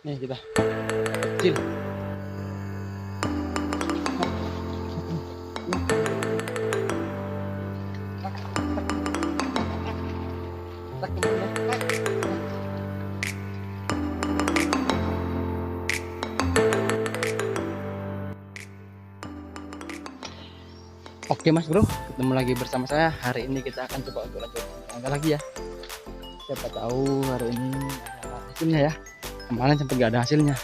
Nih kita kecil. Oke mas bro, ketemu lagi bersama saya. Hari ini kita akan coba untuk lanjut angka lagi ya. Siapa tahu hari ini ada hasilnya ya. Kemarin sempat gak ada hasilnya.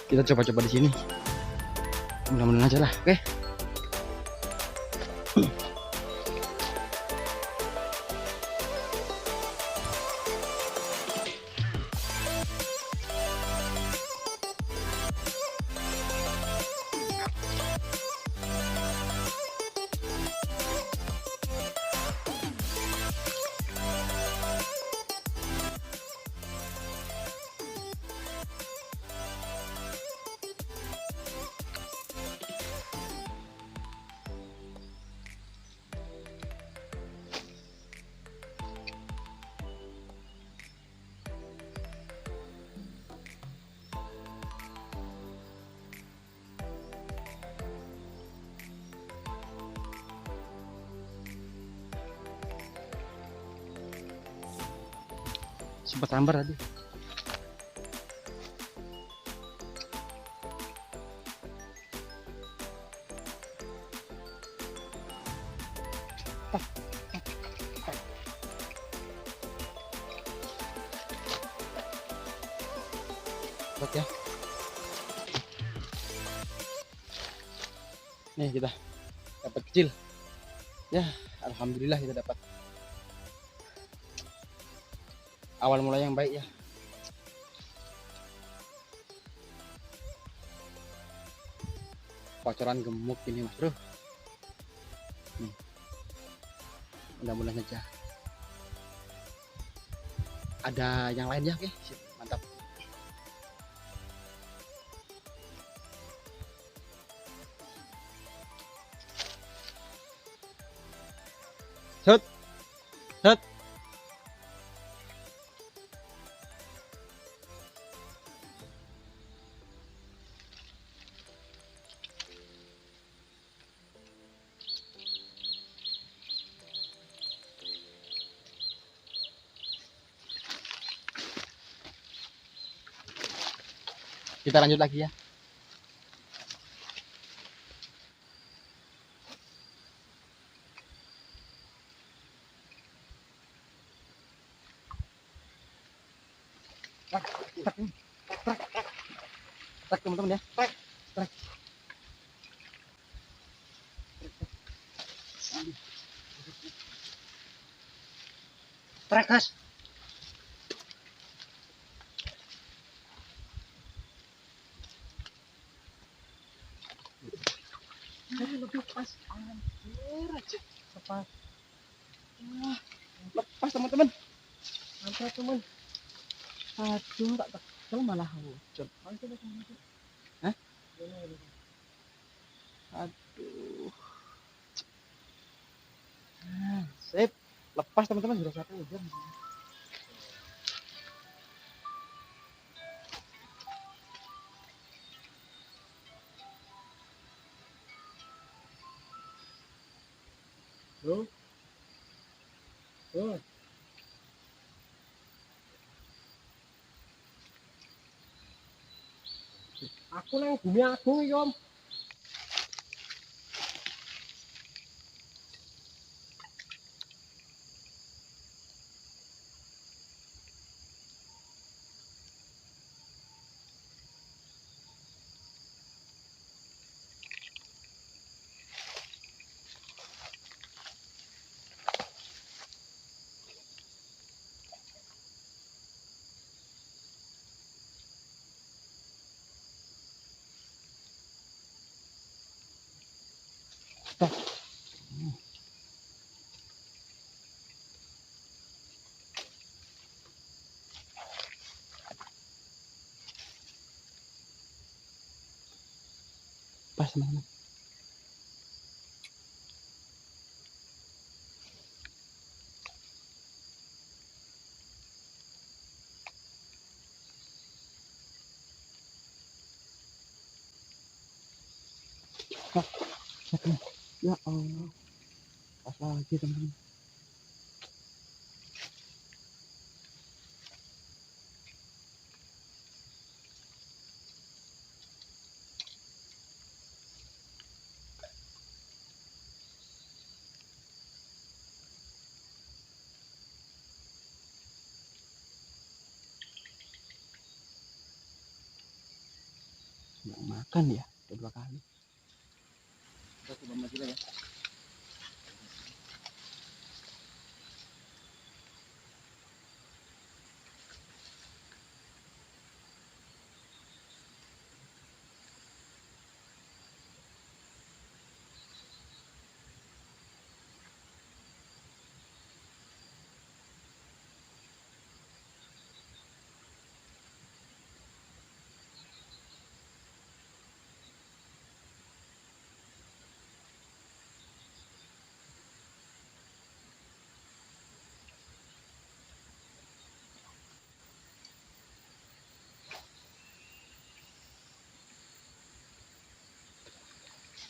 Kita coba-coba di sini. Mudah-mudahan aja lah. Oke. Sempat sambar tadi. Oke. Nih kita dapat kecil. Ya, alhamdulillah kita dapat. Awal mulai yang baik ya. Kocoran gemuk ini mas bro. Nih. Mudah-mudahan saja ada yang lain ya. Oke, sip. Mantap. Set. Set. Kita lanjut lagi ya. Trek teman-teman ya. Trek. Trek guys. Lebih pas, anjir aja. Lepas. Lepas teman-teman. Mantap teman. Aduh, tak tekel malah hujan. Hah? Aduh. Sip. Lepas teman-teman, sudah satu hujan. Bro. Bro. Aku nang bumi agung iki, Om. Pas teman-teman. Ya Allah, pas lagi teman-teman. Nggak makan ya, dua kali. Kita coba maju ya.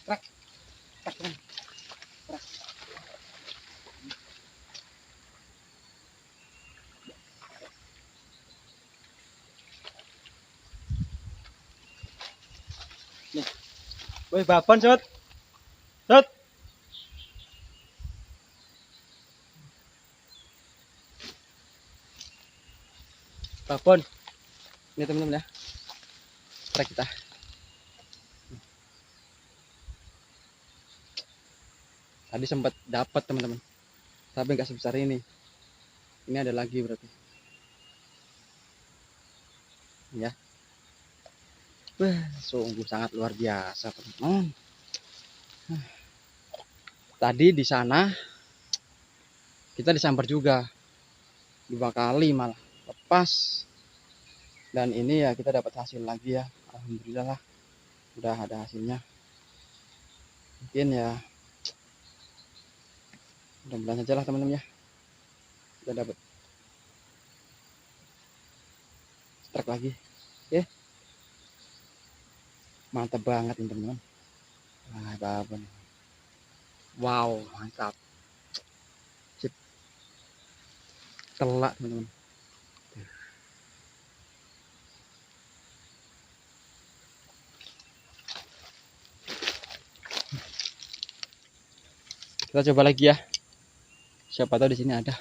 Trek, trek, trek. Nih, woi babon sut, sut. Babon, ini teman-teman ya, trek kita. Tadi sempat dapat teman-teman, tapi nggak sebesar ini. Ini ada lagi berarti. Ya, sungguh sangat luar biasa teman-teman. Tadi di sana kita disambar juga 2 kali malah lepas. Dan ini ya kita dapat hasil lagi ya, alhamdulillah lah, udah ada hasilnya. Mungkin ya mudah-mudahan saja lah teman-teman ya, kita dapat strike lagi. Oke, mantap banget teman-teman. Apa nih, wow mantap, sip, telak teman-teman. Kita coba lagi ya, siapa tahu di sini ada.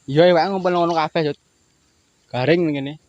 Iya ya, ngobrol ngono kafe, garing begini.